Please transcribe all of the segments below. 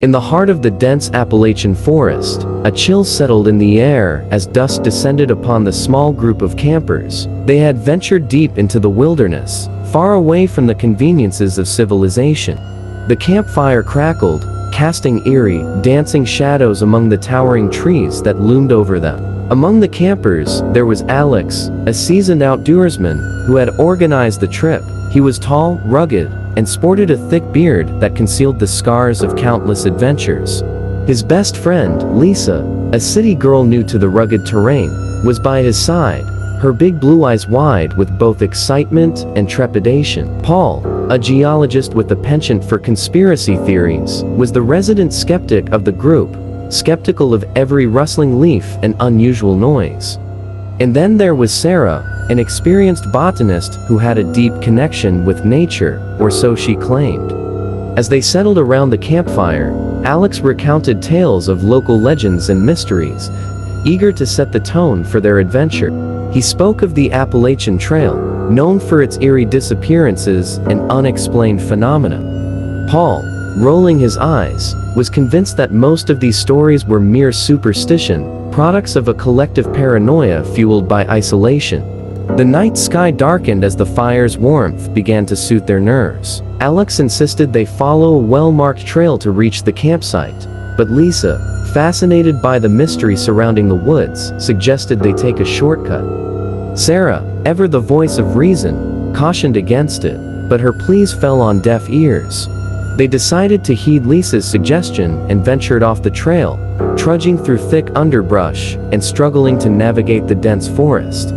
In the heart of the dense Appalachian forest, a chill settled in the air as dusk descended upon the small group of campers. They had ventured deep into the wilderness, far away from the conveniences of civilization. The campfire crackled, casting eerie, dancing shadows among the towering trees that loomed over them. Among the campers, there was Alex, a seasoned outdoorsman who had organized the trip. He was tall, rugged, and sported a thick beard that concealed the scars of countless adventures. His best friend, Lisa, a city girl new to the rugged terrain, was by his side, her big blue eyes wide with both excitement and trepidation. Paul, a geologist with a penchant for conspiracy theories, was the resident skeptic of the group, skeptical of every rustling leaf and unusual noise. And then there was Sarah, an experienced botanist who had a deep connection with nature, or so she claimed. As they settled around the campfire, Alex recounted tales of local legends and mysteries, eager to set the tone for their adventure. He spoke of the Appalachian Trail, known for its eerie disappearances and unexplained phenomena. Paul, rolling his eyes, was convinced that most of these stories were mere superstition, products of a collective paranoia fueled by isolation. The night sky darkened as the fire's warmth began to soothe their nerves. Alex insisted they follow a well-marked trail to reach the campsite, but Lisa, fascinated by the mystery surrounding the woods, suggested they take a shortcut. Sarah, ever the voice of reason, cautioned against it, but her pleas fell on deaf ears. They decided to heed Lisa's suggestion and ventured off the trail, trudging through thick underbrush and struggling to navigate the dense forest.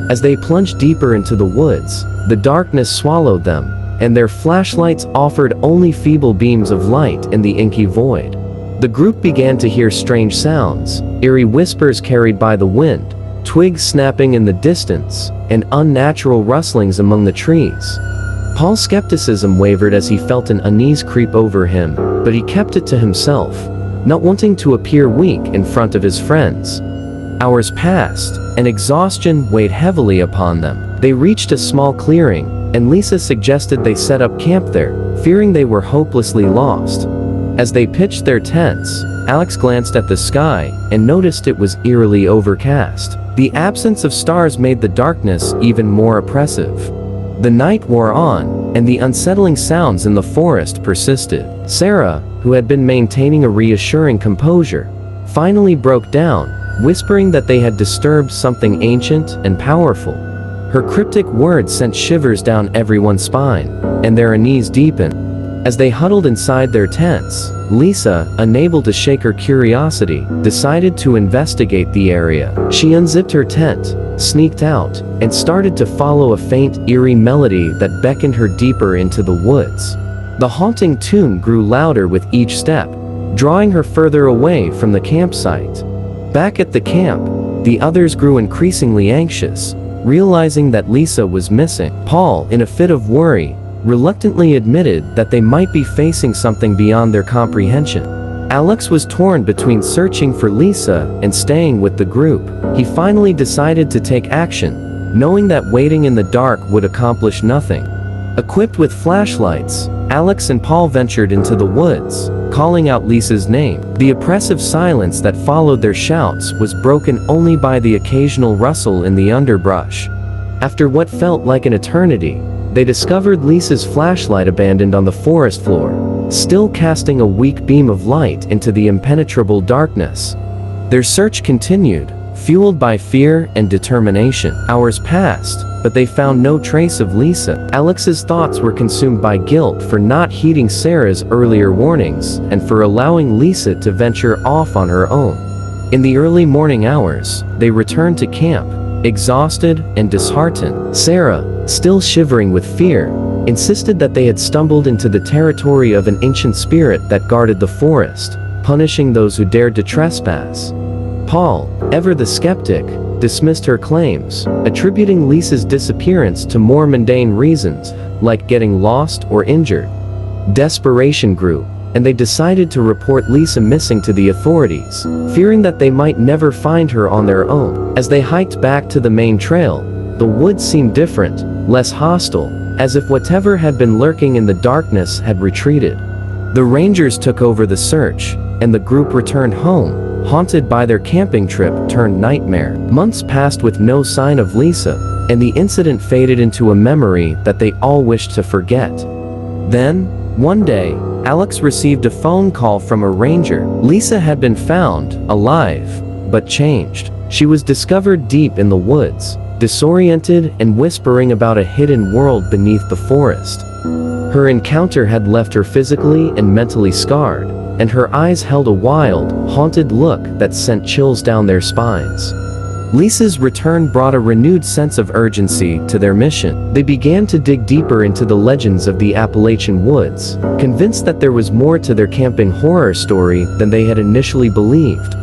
As they plunged deeper into the woods, the darkness swallowed them, and their flashlights offered only feeble beams of light in the inky void. The group began to hear strange sounds, eerie whispers carried by the wind, twigs snapping in the distance, and unnatural rustlings among the trees. Paul's skepticism wavered as he felt an unease creep over him, but he kept it to himself, not wanting to appear weak in front of his friends. Hours passed, and exhaustion weighed heavily upon them. They reached a small clearing, and Lisa suggested they set up camp there, fearing they were hopelessly lost. As they pitched their tents, Alex glanced at the sky and noticed it was eerily overcast. The absence of stars made the darkness even more oppressive. The night wore on, and the unsettling sounds in the forest persisted. Sarah, who had been maintaining a reassuring composure, finally broke down, whispering that they had disturbed something ancient and powerful. Her cryptic words sent shivers down everyone's spine, and their unease deepened. As they huddled inside their tents, Lisa, unable to shake her curiosity, decided to investigate the area. She unzipped her tent, sneaked out, and started to follow a faint, eerie melody that beckoned her deeper into the woods. The haunting tune grew louder with each step, drawing her further away from the campsite. Back at the camp, the others grew increasingly anxious, realizing that Lisa was missing. Paul, in a fit of worry, reluctantly admitted that they might be facing something beyond their comprehension. Alex was torn between searching for Lisa and staying with the group. He finally decided to take action, knowing that waiting in the dark would accomplish nothing. Equipped with flashlights, Alex and Paul ventured into the woods, calling out Lisa's name. The oppressive silence that followed their shouts was broken only by the occasional rustle in the underbrush. After what felt like an eternity, they discovered Lisa's flashlight abandoned on the forest floor, still casting a weak beam of light into the impenetrable darkness. Their search continued, fueled by fear and determination. Hours passed, but they found no trace of Lisa. Alex's thoughts were consumed by guilt for not heeding Sarah's earlier warnings and for allowing Lisa to venture off on her own. In the early morning hours, they returned to camp, exhausted and disheartened. Sarah, still shivering with fear, insisted that they had stumbled into the territory of an ancient spirit that guarded the forest, punishing those who dared to trespass. Paul, ever the skeptic, dismissed her claims, attributing Lisa's disappearance to more mundane reasons, like getting lost or injured. Desperation grew, and they decided to report Lisa missing to the authorities, fearing that they might never find her on their own. As they hiked back to the main trail, the woods seemed different, less hostile, as if whatever had been lurking in the darkness had retreated. The rangers took over the search, and the group returned home, haunted by their camping trip turned nightmare. Months passed with no sign of Lisa, and the incident faded into a memory that they all wished to forget. Then, one day, Alex received a phone call from a ranger. Lisa had been found, alive, but changed. She was discovered deep in the woods, disoriented and whispering about a hidden world beneath the forest. Her encounter had left her physically and mentally scarred, and her eyes held a wild, haunted look that sent chills down their spines. Lisa's return brought a renewed sense of urgency to their mission. They began to dig deeper into the legends of the Appalachian woods, convinced that there was more to their camping horror story than they had initially believed.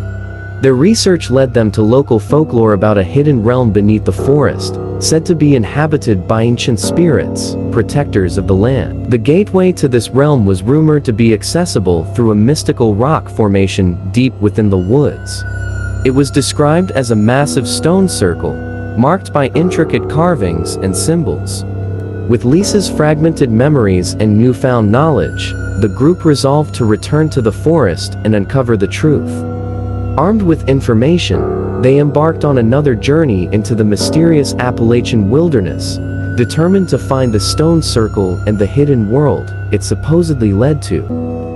Their research led them to local folklore about a hidden realm beneath the forest, said to be inhabited by ancient spirits, protectors of the land. The gateway to this realm was rumored to be accessible through a mystical rock formation deep within the woods. It was described as a massive stone circle, marked by intricate carvings and symbols. With Lisa's fragmented memories and newfound knowledge, the group resolved to return to the forest and uncover the truth. Armed with information, they embarked on another journey into the mysterious Appalachian wilderness, determined to find the stone circle and the hidden world it supposedly led to.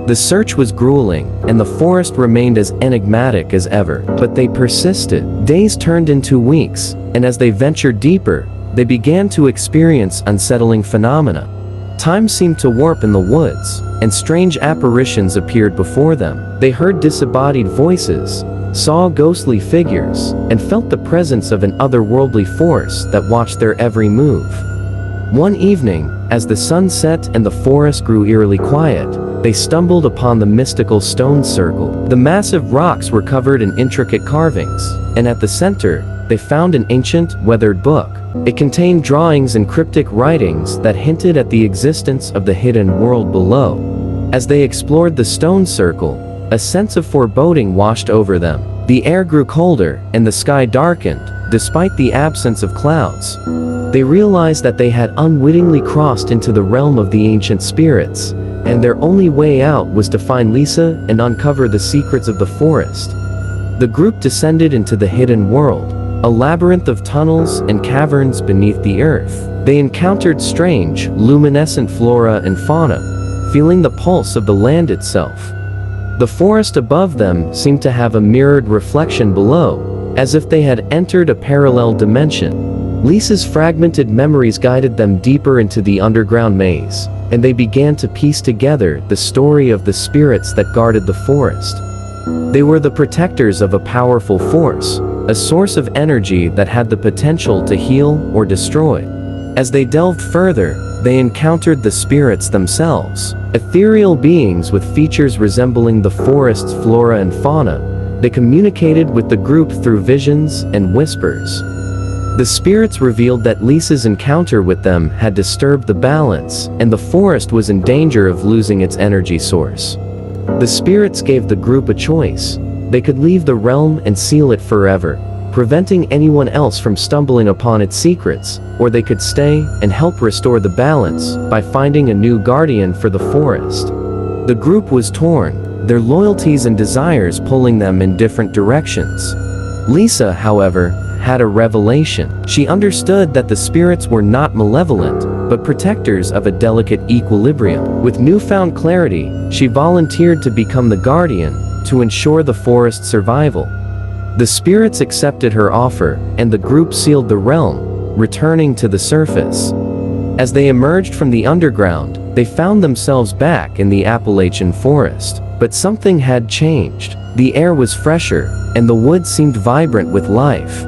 The search was grueling, and the forest remained as enigmatic as ever, but they persisted. Days turned into weeks, and as they ventured deeper, they began to experience unsettling phenomena. Time seemed to warp in the woods, and strange apparitions appeared before them. They heard disembodied voices, saw ghostly figures, and felt the presence of an otherworldly force that watched their every move. One evening, as the sun set and the forest grew eerily quiet, they stumbled upon the mystical stone circle. The massive rocks were covered in intricate carvings, and at the center, they found an ancient, weathered book. It contained drawings and cryptic writings that hinted at the existence of the hidden world below. As they explored the stone circle, a sense of foreboding washed over them. The air grew colder, and the sky darkened, despite the absence of clouds. They realized that they had unwittingly crossed into the realm of the ancient spirits, and their only way out was to find Lisa and uncover the secrets of the forest. The group descended into the hidden world, a labyrinth of tunnels and caverns beneath the earth. They encountered strange, luminescent flora and fauna, feeling the pulse of the land itself. The forest above them seemed to have a mirrored reflection below, as if they had entered a parallel dimension. Lisa's fragmented memories guided them deeper into the underground maze, and they began to piece together the story of the spirits that guarded the forest. They were the protectors of a powerful force, a source of energy that had the potential to heal or destroy. As they delved further, they encountered the spirits themselves, ethereal beings with features resembling the forest's flora and fauna. They communicated with the group through visions and whispers. The spirits revealed that Lisa's encounter with them had disturbed the balance, and the forest was in danger of losing its energy source. The spirits gave the group a choice. They could leave the realm and seal it forever, preventing anyone else from stumbling upon its secrets, or they could stay and help restore the balance by finding a new guardian for the forest. The group was torn, their loyalties and desires pulling them in different directions. Lisa, however, had a revelation. She understood that the spirits were not malevolent, but protectors of a delicate equilibrium. With newfound clarity, she volunteered to become the guardian, to ensure the forest's survival. The spirits accepted her offer, and the group sealed the realm, returning to the surface. As they emerged from the underground, they found themselves back in the Appalachian forest. But something had changed. The air was fresher, and the woods seemed vibrant with life.